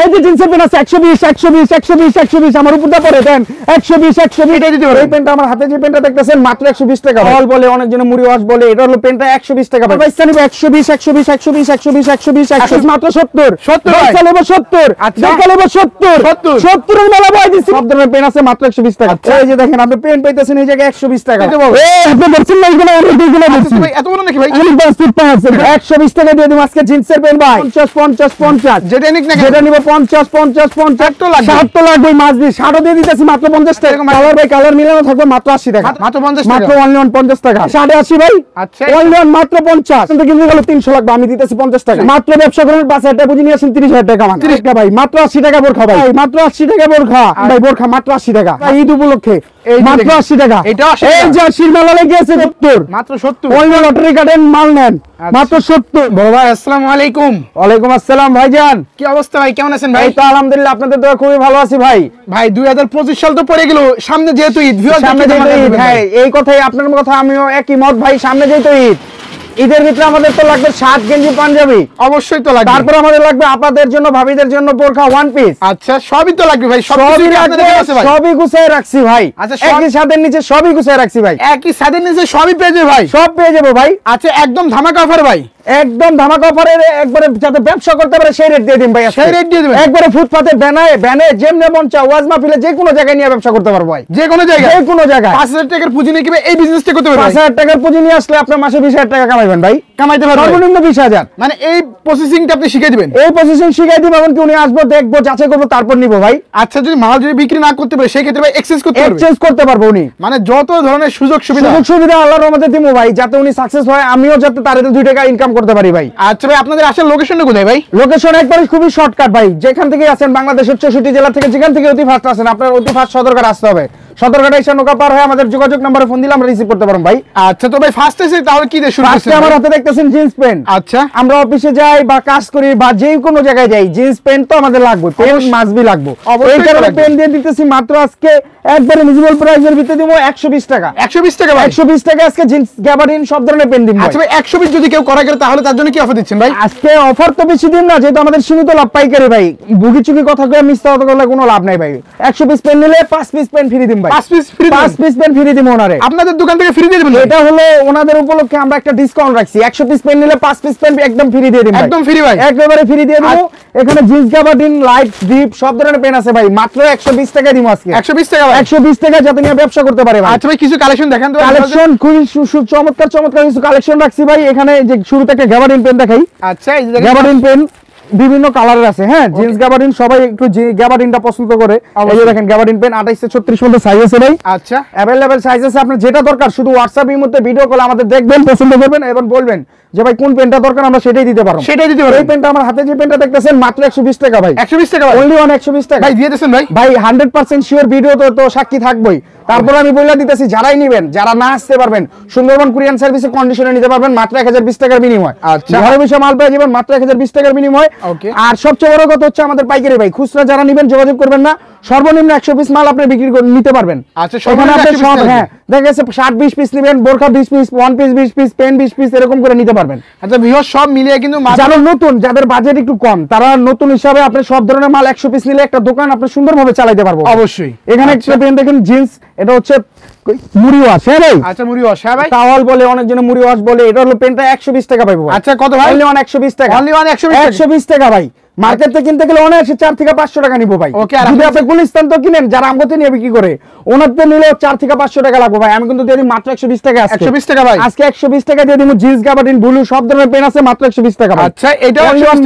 এই যে জিন্সের পেন আছে 120 আমার উপরটা পরে দেন 120 এটা দিতে পারেন। এই পেনটা আমার হাতে যে পেনটা দেখতেছেন মাত্র 120 টাকা। অল বলে অনেকজন মুড়ি ওয়াশ বলে, এটা হলো পেনটা 120 টাকা ভাই। বাইসা নিব 120 মাত্র 70 বাইসা নেব 70 টাকা নেব 70 এর মেলা ভাই দিছি। সব ধরনের পেন আছে মাত্র 120 টাকা। এই যে দেখেন আপনি পেন পাইতেছেন এই জায়গায় 120 টাকা। এই আপনি বলছেন না এগুলো অনেক দিগুলো বলছি ভাই, এত বড় নাকি ভাই? আমি 120 টাকা দিয়ে দিই আজকে জিন্সের পেন ভাই। 50 যেটা নিক না যেটা নিব 50 তো লাগবে 60 তো লাগবে মাছ দিয়ে 60 দিয়ে দিতেছি মাত্র 50 টাকা। কালার ভাই কালার মিলানো থাকবে মাত্র 80 টাকা। মাত্র 50 টাকা, মাত্র অনলি 50 টাকা। 80 ভাই আচ্ছা অনলি মাত্র 50 কিন্তু কিনতে গেলে 300 লাগবে, আমি দিতেছি 50 টাকা। মাত্র ব্যবসা করেন 5000 টাকা বুঝি নিয়ে আসেন 30000 টাকা মান। 30 টাকা ভাই মাত্র 80 টাকা বোরখা ভাই, মাত্র 80 টাকা বোরখা ভাই। বোরখা মাত্র 80 টাকা ঈদ উপলক্ষে মাত্র 80 টাকা। এটা এই যে 80 মেলা লেগে আছে 70 মাত্র 70 অনলি লটারি কাটেন মাল নেন মাত্র 70। বড় ভাই আসসালামু আলাইকুম। ওয়ালাইকুম আসসালাম ভাইজান, কি অবস্থা ভাই, কেমন আছেন ভাই? এই তো আলহামদুলিল্লাহ আপনাদের দোয়া খুবই ভালো আছি ভাই। ভাই 2025 সাল তো পড়ে গেল, সামনে যেহেতু ঈদ, সামনে যেহেতু ঈদ, হ্যাঁ এই কথাই আপনার কথা আমিও একই মত ভাই। সামনে যেহেতু ঈদ, ঈদের ভিতরে আমাদের তো লাগবে শার্ট গেঞ্জি পাঞ্জাবি, অবশ্যই তো লাগবে। তারপর আমাদের লাগবে আপনাদের জন্য ভাবিদের জন্য বোরখা ওয়ান পিস। আচ্ছা সবই তো লাগবে ভাই, সবই লাগবে, সবই গুছিয়ে রাখছি ভাই। আচ্ছা একই ছাদের নিচে সবই গুছিয়ে রাখছি ভাই। একই ছাদের নিচে সবই পেয়ে যাবে ভাই, সব পেয়ে যাবো ভাই। আচ্ছা একদম ধামাকা অফার ভাই, একদম ধামাকা অফারে একবারে যাতে ব্যবসা করতে পারে সেই রেট দিয়ে দিন ভাই। সেই রেট দিয়ে দিবেন একবারে ফুটপাতে ব্যানে যেমনে মন চায় ওয়াজ মাহফিলে যে কোনো জায়গায় নিয়ে ব্যবসা করতে পারবো ভাই, যে কোনো জায়গায়, যে কোনো জায়গায়। 5000 টাকার পুঁজি নিয়ে কিভাবে এই বিজনেসটা করতে পারবেন? 5000 টাকার পুঁজি নিয়ে আসলে আপনি মাসে 20000 টাকা কামাইবেন ভাই, কামাইতে পারবেন সর্বনিম্ন 20000। মানে এই প্রসেসিংটা আপনি শিখিয়ে দিবেন? এই প্রসেসিং শিখাই দিব, এমনকি উনি আসবো দেখবো যাচাই করবো তারপর নিবো ভাই। আচ্ছা যদি মাল যদি বিক্রি না করতে পারে সেই ক্ষেত্রে ভাই এক্সচেঞ্জ করতে পারবে? এক্সচেঞ্জ করতে পারবো উনি, মানে যত ধরনের সুযোগ সুবিধা আল্লাহর রহমতে দিমু ভাই, যাতে উনি সাকসেস হয়, আমিও যাতে তার 2 টাকা ইনকাম করতে পারি ভাই। আচ্ছা ভাই আপনাদের আসার লোকেশনটা কোথায় ভাই? লোকেশন একবারে খুবই শর্টকাট ভাই, যেখান থেকে আসেন বাংলাদেশের 64 জেলা থেকে যেখান থেকে অতি ফাস্ট আসেন আপনার অতি ফাস্ট সদরঘাট আসতে হবে। সদরঘাট এসে নৌকা পার হয়ে আমাদের যোগাযোগ নম্বরে ফোন দিলে আমরা রিসিভ করতে পারবো ভাই। আচ্ছা তো ভাই ফার্স্ট এসে তাহলে কি দিয়ে শুরু করছেন? আমার হাতে দেখতেছেন জিন্স প্যান্ট। আচ্ছা আমরা অফিসে যাই বা কাজ করি বা যে কোনো জায়গায় যাই, জিন্স প্যান্ট তো আমাদের লাগবে, পেন মাস্ট বি লাগবে। এই কারণে পেন দিয়ে দিতেছি মাত্র আজকে একবারে রিজনেবল প্রাইসের ভিতরে দিব 120 টাকা। 120 টাকা ভাই? 120 টাকা আজকে জিন্স গ্যাবার্ডিন সব ধরনের পেন দিব। আচ্ছা ভাই 120 যদি কেউ করা গেলে তাহলে তার জন্য কি অফার দিচ্ছেন ভাই? আজকে অফার তো বেশি দিন না, যেহেতু আমাদের সীমিত লাভ পাইকারি ভাই। বুগি চুকি কথা কয়ে মিথ্যা কথা বললে কোনো লাভ নাই ভাই। 100 পিস পেন নিলে 5 পিস পেন ফ্রি দিম ভাই। 5 piece free? 5 piece pen free দিম ওনারে, আপনাদের দোকান থেকে ফ্রি দিয়ে দিবেন? এটা হলো ওনাদের উপলক্ষে আমরা একটা ডিসকাউন্ট রাখছি। 100 পিস পেন নিলে 5 পিস পেন একদম ফ্রি দিয়ে দিম। একদম ফ্রি ভাই, একেবারে ফ্রি দিয়ে দেব। এখানে জিন্স গ্যাবার্ডিন লাইট ডিপ সব ধরনের পেন আছে ভাই, মাত্র 120 টাকা দিম আজকে। 120 টাকা ভাই? 120 টাকা যাতে নিয়ে ব্যবসা করতে পারে ভাই। আচ্ছা ভাই কিছু কালেকশন দেখান তো। কালেকশন খুবই চমৎকার কিছু কালেকশন রাখছি ভাই। এখানে যে শুরুতে একটা গ্যাবার্ডিন পেন দেখাই। আচ্ছা এই যে গ্যাবার্ডিন পেন বিভিন্ন কালারের আছে, হ্যাঁ জিন্স গ্যাবার্ডিন সবাই একটু গ্যাবার্ডিনটা পছন্দ করে। এই যে দেখেন গ্যাবার্ডিন পেন 28 থেকে 36 পর্যন্ত সাইজ আছে ভাই। আচ্ছা अवेलेबल সাইজ আছে, আপনার যেটা দরকার শুধু হোয়াটসঅ্যাপ এর মধ্যে ভিডিও কল আমাদের দেখবেন, পছন্দ করবেন এবং বলবেন যে ভাই কোন পেনটা দরকার, আমরা সেটাই দিতে পারবো। সেটাই দিতে পারবো। এই পেনটা আমার হাতে যে পেনটা দেখতেছেন মাত্র 120 টাকা ভাই। 120 টাকা ভাই? অনলি 120 টাকা ভাই দিয়ে দেন ভাই। ভাই 100% শিওর, ভিডিও তো সাক্ষী থাকবই। তারপর আমি বইলা দিতেছি যারাই নেবেন, যারা না আসতে পারবেন সুন্দরবন কুরিয়ান সার্ভিসে কন্ডিশনে নিতে পারবেন মাত্র 1020 টাকার বিনিময়। আচ্ছা ঘরে বসে মাল পেয়ে যাবেন মাত্র 1020 টাকার বিনিময়। আর সবচেয়ে বড় কথা হচ্ছে আমাদের পাইকারি ভাই, খুচরা যারা নেবেন যোগাযোগ করবেন না, সর্বনিম্ন 100 পিস মাল আপনি বিক্রি করে নিতে পারবেন। আচ্ছা এখানে আপনি সব, হ্যাঁ দেখা গেছে 60-20 পিস নেবেন, বোরখা 20 piece, one piece 20 piece, pen 20 piece এরকম করে নিতে পারবেন। আচ্ছা ভিউয়ার সব মিলিয়ে কিন্তু যারা নতুন, যাদের বাজেট একটু কম, তারা নতুন হিসাবে আপনি সব ধরনের মাল 100 পিস নিলে একটা দোকান আপনি সুন্দরভাবে চালাতে পারবো অবশ্যই। এখানে একটা পেন দেখেন জিন্স, এটা হচ্ছে মুড়ি ওয়াশ। হ্যাঁ ভাই আচ্ছা মুড়ি ওয়াশ, হ্যাঁ ভাই টাওয়াল বলে অনেকজন মুড়ি ওয়াশ বলে, এটা হলো পেনটা 120 টাকা পাইবো। আচ্ছা কত ভাই? অনলি 120 টাকা। অনলি 120 টাকা ভাই। মার্কেটে কিনতে গেলে অনায়াসে 4 থেকে 500 টাকা নিবো ভাই। যদি আপনি গুলিস্তান তো কিনেন, যারা আমগতে নিয়ে বিক্রি করে ওনাতে নিলে 4 থেকে 500 টাকা লাগবে ভাই। আমি কিন্তু দিয়ে দিই মাত্র 120 টাকা। 120 টাকা ভাই আজকে 120 টাকা দিয়ে দিমু। জিন্স গ্যাবার্ডিন ব্লু সব ধরনের পেন আছে মাত্র 120 টাকা ভাই। আচ্ছা এটা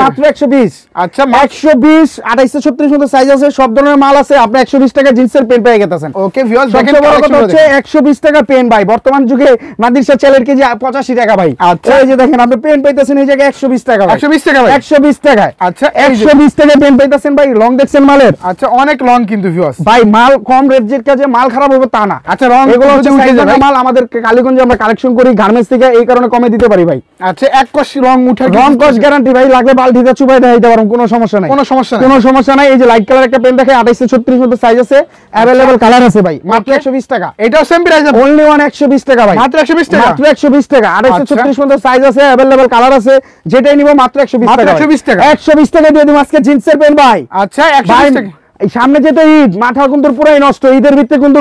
মাত্র 120। আচ্ছা 120 28 থেকে 36 পর্যন্ত সাইজ আছে, সব ধরনের মাল আছে। আপনি 120 টাকা জিন্সের পেন পেয়ে গেছেন। ওকে ভিউয়ার্স দেখেন সবচেয়ে বড় কথা হচ্ছে 120 টাকা পেন ভাই। বর্তমান যুগে নাদিরশা চালের কেজি 85 টাকা ভাই। আচ্ছা এই যে দেখেন আপনি পেন পাইতেছেন এই জায়গায় 120 টাকা ভাই। 120 টাকা ভাই? 120 টাকা। আচ্ছা 120 টাকা পেন পাইতেছেন ভাই। লং দেখছেন মালের? আচ্ছা অনেক লং কিন্তু ভিউয়ার্স ভাই মাল কম রেটের কাছে মাল খারাপ হবে তা না। আচ্ছা রং এগুলো হচ্ছে উঠে যাবে মাল, আমাদের কালীগঞ্জে আমরা কালেকশন করি গার্মেন্টস থেকে, এই কারণে কমে দিতে পারি ভাই। আচ্ছা এক কষ রং উঠে, রং কস গ্যারান্টি ভাই, লাগলে বালতিতে চুবাই দিতে পারবো, কোনো সমস্যা নাই। কোনো সমস্যা নাই। এই যে লাইট কালার একটা পেন দেখে 28 থেকে 36 পর্যন্ত সাইজ আছে, अवेलेबल কালার আছে ভাই। মাত্র 120 টাকা। এটাও সেম প্রাইস আছে? অনলি 120 টাকা ভাই। মাত্র 120 টাকা? মাত্র 120 টাকা। 28 থেকে 36 পর্যন্ত সাইজ আছে, अवेलेबल কালার আছে, যেটাই নিব মাত্র 120 টাকা। 120 টাকা? 120 টাকা ডিসকাউন্টে দিয়ে দিব আজকে জিন্সের প্যান্ট ভাই। আচ্ছা ভাই 120 টাকা। এই সামনে যেতে ঈদ, মাথা কিন্তু পুরাই নষ্ট। ঈদের ভিতরে কিন্তু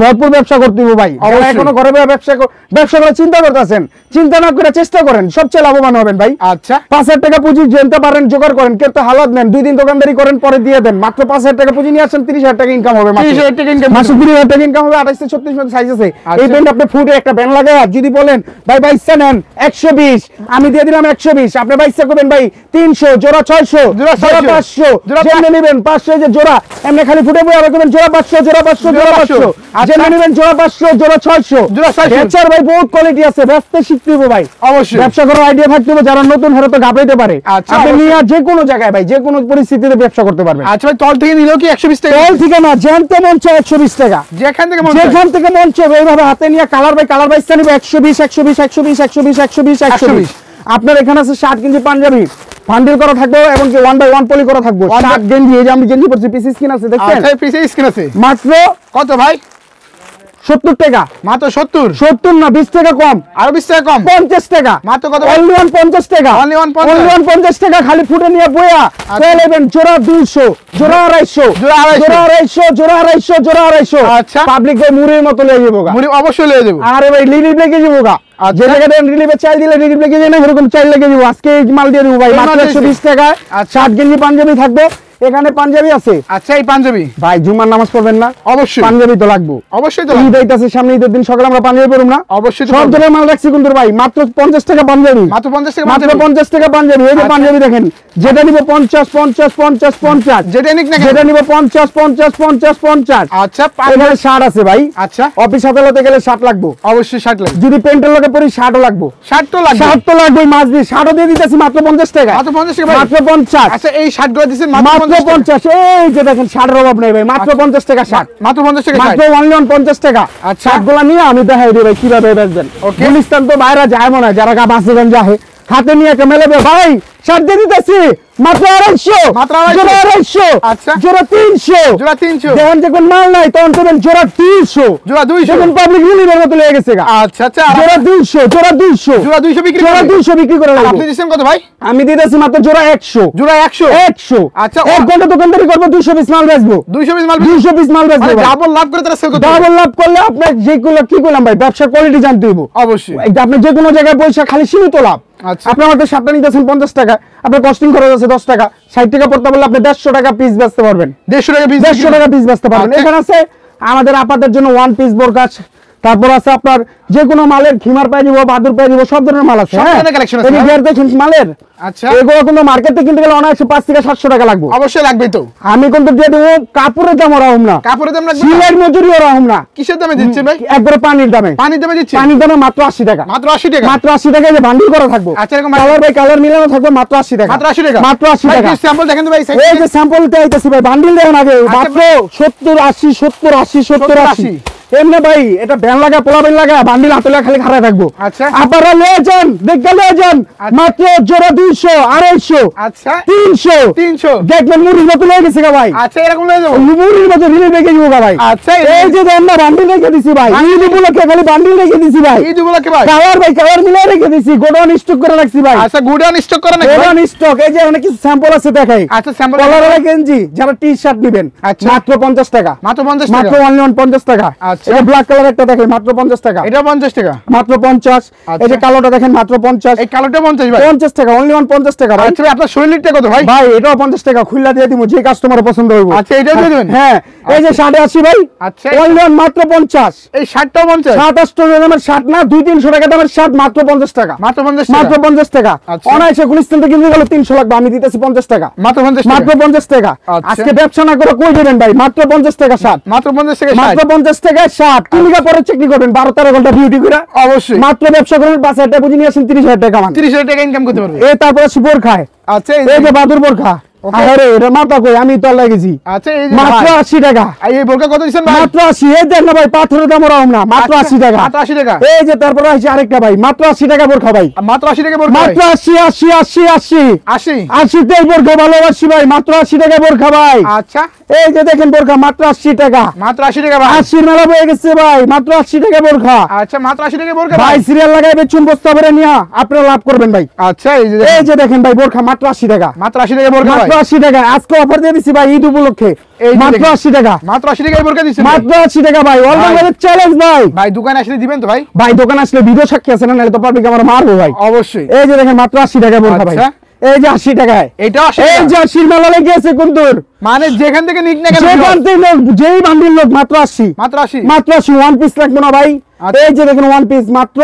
ভরপুর ব্যবসা করতে হবে ভাই। অবশ্যই। এখনো ঘরে বসে ব্যবসা করার চিন্তা করতেছেন, চিন্তা না করে চেষ্টা করেন, সবচেয়ে লাভবান হবেন ভাই। আচ্ছা 5,000 টাকা পুঁজি জানতে পারেন, জোগাড় করেন, কিন্তু হালাত নেন, 2 দিন দোকানদারি করেন, পরে দিয়ে দেন। মাত্র 5,000 টাকা পুঁজি নিয়ে আসেন, 30,000 টাকা ইনকাম হবে। 30,000 টাকা income মাসে 30,000 টাকা ইনকাম হবে। 28 থেকে 36 মধ্যে সাইজ আছে। আচ্ছা। এই প্যান্ট আপনি ফুটে একটা ব্যান্ড লাগায় যদি বলেন ভাই বাইসা নেন 120, আমি দিয়ে দিলাম 120, আপনি বাইসা করবেন ভাই 300, জোড়া 600, জোড়া 500, জোড়া যেমনি নেবেন 500 যে জোড়া, এমনি খালি ফুটে বই করবেন জোড়া 500, জোড়া 500, জোড়া 500, আচ্ছা। যেমনি নেবেন জোড়া 500, জোড়া 600, জোড়া 600 বেচার ভাই বহুত কোয়ালিটি আছে, ব্যস্ত শিখতে হবে ভাই। অবশ্যই। ব্যবসা করার আইডিয়া থাকতে হবে, যারা নতুন হেরে তো ঘাবড়াইতে পারে। আচ্ছা, আপনি অবশ্যই। নিয়ে যে কোনো জায়গায় ভাই, যে কোনো পরিস্থিতিতে ব্যবসা করতে পারবেন। আচ্ছা ভাই তল থেকে নিলেও কি 120 টাকা? তেল থেকে না, জানতে মন চায় 120 টাকা। যেখান থেকে মন চায়। যেখান থেকে মন চায় এইভাবে হাতে নিয়ে কালার বাই কালার বাইসটা নিবে 120, 120, 120, 120, 120, 120। আপনার এখানে আছে শার্ট কিনছি পাঞ্জাবি, বান্ডিল করা থাকবে এবং কি 1/1 পলি করা থাকবে। শার্ট গেঞ্জি, এই যে আমি গেঞ্জি পরছি, পিস স্কিন আছে দেখছেন, আচ্ছা পিছে স্ক্রিন আছে। মাত্র কত ভাই? 70 টাকা। মাত্র 70। 70 না, 20 টাকা কম, আরো 20 টাকা কম। 50 টাকা। মাত্র কত ভাই? অনলি 50 টাকা। Only 150 Only 150 টাকা খালি ফুটে নিয়ে বইয়া নেবেন। জোড়া 200, জোড়া 250, জোড়া 250, জোড়া 250, জোড়া 250, জোড়া 250। আচ্ছা। পাবলিক ভাই মুড়ির মতো লেগে যাবো গা। মুড়ি অবশ্যই লয়ে দেব। আরে ভাই রিলিভ লেগে যাবো গা। আচ্ছা। যে জায়গায় রিলিভে চাই দিলে রিলিভ লেগে যায় না, এরকম চাই লেগে যাবো। আজকে এই মাল দিয়ে দেবো ভাই এই মাল মাত্র দিয়েছে। 120 টাকায়। আচ্ছা। শার্ট গেঞ্জি পাঞ্জাবি থাকবে, এখানে পাঞ্জাবি আছে আচ্ছা এই পাঞ্জাবি ভাই। জুমার নামাজ পড়বেন না, অবশ্যই পাঞ্জাবি তো লাগবে। অবশ্যই তো ঈদ আইতাছে সামনে, ঈদের দিন সকালে আমরা পাঞ্জাবি পরব না? অবশ্যই তো সব পারবো। ধরনের মাল রাখছি কিন্তু ভাই, মাত্র 50 টাকা পাঞ্জাবি। মাত্র 50 টাকা মাত্র পাঞ্জাবি। 50 টাকা পাঞ্জাবি। এই যে আচ্ছা। পাঞ্জাবি দেখেন, যেটা নিব 50, 50, 50, 50, যেটা নিক না কেন? যেটা নিব 50, 50, 50, 50। আচ্ছা এখানে শার্ট আছে ভাই। আচ্ছা অফিস আদালতে গেলে শার্ট লাগবে, অবশ্যই 60 লাগবে। যদি প্যান্টের লগে পরি শার্টও লাগবে। 60 তো লাগবে। শার্ট তো লাগবে, মাছ দিয়ে শার্টও দিয়ে দিতেছি মাত্র 50 টাকা। মাত্র 50 টাকা ভাই। মাত্র 50। আচ্ছা এই 60 গুলো দিবেন মাত্র মাত্র 50 টাকা। 50। এই যে দেখেন শার্টের অভাব নেই ভাই, মাত্র 50 টাকা শার্ট। মাত্র 50 টাকা মাত্র অনলি 50 টাকা। আচ্ছা। শার্টগুলো নিয়ে আমি দেখাই দিই ভাই কিভাবে বেচবেন। ওকে। গুলিস্তান তো বাইরে যায় মনে হয়, যারা বাসেগঞ্জ যায় হাতে নিয়ে একটা মেলাবে ভাই, শার্ট দিয়ে দিতেছি মাত্র 250, মাত্র 250, জোড়া 250, আচ্ছা। জোড়া 300, জোড়া 300, যখন যখন মাল নাই তখন করবেন জোড়া 300, জোড়া 200। যখন পাবলিক রিলিভের মতো লেগে গেছে গা। আচ্ছা আচ্ছা আর জোড়া 200, জোড়া 200, জোড়া 200 বিক্রি জোড়া করেন? 200 বিক্রি করে আর লাগবে। আপনি দিচ্ছেন কত ভাই? আমি দিতেছি মাত্র জোড়া 100, জোড়া 100। 100। আচ্ছা, এক ঘন্টা দোকানদারি করবো, 200 পিস মাল বেচবো, 200 পিস মাল 200 পিস মাল বেচবো ভাই। ডাবল লাভ করে তারা সেল করতে পারে। ডাবল লাভ করলে আপনার যেগুলো কি করলাম ভাই, ব্যবসার কোয়ালিটি জানতে হইব। অবশ্যই। এই যে আপনি যে কোনো জায়গায় পয়সা খালি সীমিত লাভ। আচ্ছা। আপনি আমাদের শার্টটা নিতেছেন 50 টাকা, আপনার কস্টিং খরচ আছে 10 টাকা, 60 টাকা পড়তে বললে আপনি 150 টাকা পিস বেচতে পারবেন। 150 টাকা পিস। 150 টাকা পিস বেচতে পারবেন। আচ্ছা। এখানে আছে আমাদের আপাদের জন্য ওয়ান পিস বোরকা, তারপর আছে আপনার যে কোনো মালের খিমার পাই দিব, বাদুর পাই দিব, সব ধরনের মাল আছে। সব ধরনের collection আছে, এই হ্যাঁ? গিয়ার দেখেন মালের, আচ্ছা এগুলো কিন্তু মার্কেটে কিনতে গেলে অনায়াসে 5 থেকে 700 টাকা লাগবে। অবশ্যই লাগবে তো। আমি কিন্তু দিয়ে দেবো কাপড়ের দাম ওরা না, কাপড়ের দাম লাগবে না? সিলাই মজুরি ওরা না, কিসের দামে দিচ্ছে ভাই? একবারে পানির দামে। পানির দামে দিচ্ছে? পানির দামে মাত্র 80 টাকা। মাত্র 80 টাকা। মাত্র 80 টাকা। যে বান্ডিল করা থাকবে, আচ্ছা, এরকম কালার বাই কালার মিলানো থাকবে, মাত্র 80 টাকা। মাত্র 80 টাকা। মাত্র 80 ভাই টাকা। স্যাম্পল দেখেন তো ভাই। এই যে স্যাম্পলটা আইতাছি ভাই, বান্ডিল দেখেন আগে, মাত্র 70, 80, 70, 80, 70, 80। এমনি ভাই এটা ব্যান লাগা, পোলাবেন লাগা, বান্ডিল হাতে লাগা খালি খাড়া থাকবো। আচ্ছা। আপনারা লয়ে যান, দেখে লয়ে যান, মাত্র জোড়া 200, 250, আচ্ছা 300। 300। দেখবেন মুড়ির মতো লেগে গেছে গা ভাই, আচ্ছা এরকম লয়ে যাবো। মুড়ির মতো রিলে রেখে দিব গা ভাই। আচ্ছা এই যে দেন না বান্ডিল রেখে দিছি ভাই, ঈদ উপলক্ষে খালি বান্ডিল রেখে দিছি ভাই। এই দুগুলোকে ভাই। কালার ভাই কালার মিলে রেখে দিছি, গোডাউন স্টক করে রাখছি ভাই। আচ্ছা গুডাউন স্টক করে নাকি ভাই? Godown stock. এই যে এখানে কিছু স্যাম্পল আছে দেখাই। আচ্ছা স্যাম্পল কলার গেঞ্জি যারা টি শার্ট নেবেন আচ্ছা। মাত্র 50 টাকা। মাত্র 50 টাকা। মাত্র অনলি 50 টাকা। আচ্ছা। এটা ব্ল্যাক কালার একটা দেখেন মাত্র 50 টাকা। এটা 50 টাকা। মাত্র 50। এই যে কালোটা দেখেন মাত্র 50। এই কালোটা 50 ভাই। 50 টাকা, অনলি 50 টাকা ভাই। আচ্ছা ভাই আপনার শরীরটা কত ভাই? ভাই এটাও 50 টাকা, খুললা দিয়ে দিব যে কাস্টমার পছন্দ হইব। আচ্ছা এটাও দিয়ে দিবেন? হ্যাঁ। এই যে 80 ভাই, আচ্ছা। অনলি মাত্র 50। এই শার্টটাও 50? 27 টাকা দামের শার্ট না, 200-300 টাকা দামের শার্ট মাত্র 50 টাকা। মাত্র 50 টাকা। মাত্র 50 টাকা। আচ্ছা। অনায়াসে গুলিস্তান থেকে কিনতে গেলে 300 লাগবে, আমি দিতেছি 50 টাকা। মাত্র 50 টাকা। মাত্র 50 টাকা। আচ্ছা। আজকে ব্যবসা না করে কই দেবেন ভাই, মাত্র 50 টাকা শার্ট। মাত্র 50 টাকা মাত্র শার্ট। 50 টাকা শার্ট। কিলিকা পরে চাকরি করবেন 12-13 ঘন্টা ডিউটি করে, অবশ্যই। মাত্র ব্যবসা করবেন 5,000 টাকা পুঁজি নিয়ে আসেন, 30,000 টাকা কামান। 30,000 টাকা ইনকাম করতে পারবে। এই তারপরে আছে বোরখায়, আচ্ছা এই যে বাদুর বোরখা, আরে এটা মাথা কই, আমি তো লাগেছি আচ্ছা এই যে মাত্র ভাই, 80 টাকা। এই বোরকা কত দিচ্ছেন ভাই? মাত্র 80। এই দেখ না ভাই, পাথরের দাম ওরকম না, মাত্র 80 টাকা। মাত্র 80 টাকা। এই যে তারপরে আছে আরেকটা ভাই, মাত্র 80 টাকা বোরখা ভাই, মাত্র 80 টাকা বোরকা মাত্র ভাই। 80 80 80 80 80 80 তে বোরখা ভালোবাসি ভাই, মাত্র 80 টাকা বোরখা ভাই। আচ্ছা এই যে দেখেন বোরখা মাত্র 80 টাকা। মাত্র 80 টাকা ভাই। 80 মেলা হয়ে গেছে ভাই, মাত্র 80 টাকা বোরখা আচ্ছা মাত্র 80 টাকা বোরকা ভাই। ভাই। সিরিয়াল লাগাই বেচুন বস্তা ভরে নিয়া আপনারা লাভ করবেন ভাই। আচ্ছা এই যে এই যে দেখেন ভাই বোরখা মাত্র 80 টাকা, মাত্র 80 টাকা বোরকা ভাই। মাত্র 80 টাকা। আজকে অফার দিয়ে দিছি ভাই ঈদ উপলক্ষে, এই যে মাত্র দেখেন। 80 টাকা, মাত্র 80 টাকা বোরকা দিচ্ছেন ভাই। মাত্র 80 টাকা ভাই। অল ভাই। বাংলাদেশ চ্যালেঞ্জ ভাই। ভাই দোকানে আসলে দিবেন তো ভাই? ভাই দোকান আসলে ভিডিও সাক্ষী আছে না, নাহলে তো পাবলিক আমার মারবো ভাই। অবশ্যই। এই যে দেখেন মাত্র 80 টাকা বোরখা ভাই। আচ্ছা। এই যে 80 টাকায়, এটাও 80 এই টাকা। যে 80 মেলা লেগে আছে কুন্দুর, মানে যেখান থেকে নিক না কেন যেখান থেকে লোক, যেই বান্ডিল লোক মাত্র 80, মাত্র 80। মাত্র 80। ওয়ান পিস রাখবো না ভাই। আচ্ছা। এই যে দেখেন ওয়ান পিস মাত্র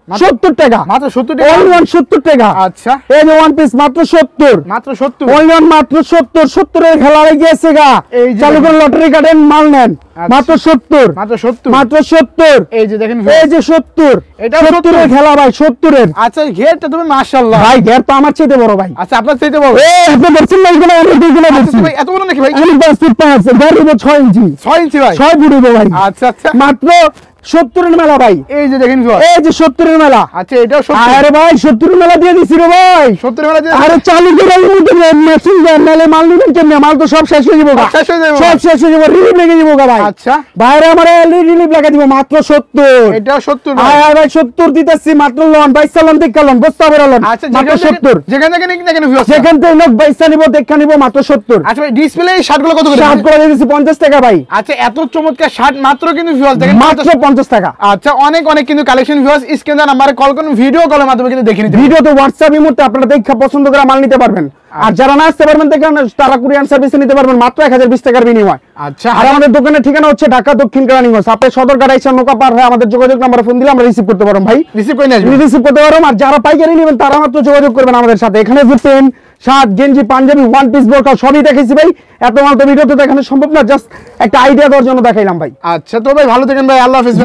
70 টাকা, মাত্র 70 টাকা। only one 70 টাকা। আচ্ছা এই যে ওয়ান পিস মাত্র 70, মাত্র 70। only one মাত্র 70। 70 এর খেলা হয়ে গিয়েছে গা। এই যে চালু করে লটারি কাটেন, মাল নেন। আচ্ছা। মাত্র 70, মাত্র 70। মাত্র 70। এই যে দেখেন এই যে 70, এটাও 70 এর 70 খেলা ভাই, 70 এর। আচ্ছা ঘেরটা তুমি মাশাআল্লাহ। ভাই ঘের তো আমার চাইতে বড় ভাই। আচ্ছা আপনার চাইতে বড়। এই আপনি দেখছেন না, এগুলো অনেক দুইগুলো আচ্ছা দেখছি। ভাই এত বড় নাকি ভাই? আমি 10 ফিট 5, ঘের হইবো 6 ইঞ্চি, 6 ইঞ্চি ভাই। 6 ফুট হইবো ভাই। আচ্ছা আচ্ছা মাত্র 70 এর মেলা ভাই। এই যে দেখেন ভিউয়ার। এই যে 70 এর মেলা। আচ্ছা এটাও 70। আরে ভাই 70 এর মেলা দিয়ে দিছি রে ভাই। 70 মেলা দিয়ে আরে চালু করে মেশিন দেন, নাহলে মাল নিবেন কেমনে? মাল তো সব শেষ হয়ে যাবো গা। শেষ হয়ে যাবে। সব শেষ হয়ে যাবো, রিলিফ লেগে যাবো গা ভাই। আচ্ছা ভাইরে আমার রিলিফ লাগা দিব মাত্র 70। এটাও 70 ভাই। আয় আয় ভাই 70 দিতেছি মাত্র। লোন বাইসা লোন দেখা লোন, বস্তা বেরা লোন, আচ্ছা মাত্র 70। যেখান থেকে নিক না কেন ভিউয়ার। যেখান থেকে লোক বাইসা নিব দেখা নিব মাত্র 70। আচ্ছা ভাই ডিসপ্লে এই শার্টগুলো কত করে? শার্ট করে দিয়েছি 50 টাকা ভাই, আচ্ছা এত চমৎকার শার্ট মাত্র কিন্তু ভিউয়ার দেখেন মাত্র 50 টাকা। আচ্ছা অনেক অনেক কিন্তু কালেকশন ভিউয়ার্স স্ক্রিনে দেওয়া নাম্বারে কল করুন, ভিডিও কলের মাধ্যমে কিন্তু দেখে নিতে পারবেন। ভিডিওতে হোয়াটসঅ্যাপ ইমোতে আপনারা দেখা পছন্দ করে মাল নিতে পারবেন। আর যারা না আসতে পারবেন দেখেন তারা কুরিয়ার সার্ভিসে নিতে পারবেন মাত্র 1020 টাকার বিনিময়। আচ্ছা আর আমাদের দোকানের ঠিকানা হচ্ছে ঢাকা দক্ষিণ কেরানীগঞ্জ। আপনি সদরঘাট আইসা নৌকা পার হয়ে আমাদের যোগাযোগ নাম্বারে ফোন দিলে আমরা রিসিভ করতে পারবো ভাই, রিসিভ করে নিয়ে আসবেন। রিসিভ করতে পারবো। আর যারা পাইকারি নেবেন তারা মাত্র যোগাযোগ করবেন আমাদের সাথে। এখানে যে পেন, শার্ট, গেঞ্জি, পাঞ্জাবি, ওয়ান পিস, বোরকা সবই দেখাইছি ভাই। এত মাল তো ভিডিওতে দেখানো সম্ভব না, জাস্ট একটা আইডিয়া দেওয়ার জন্য দেখাইলাম ভাই। আচ্ছা তো ভাই ভালো থাকেন ভাই, আল্লাহ হাফেজ।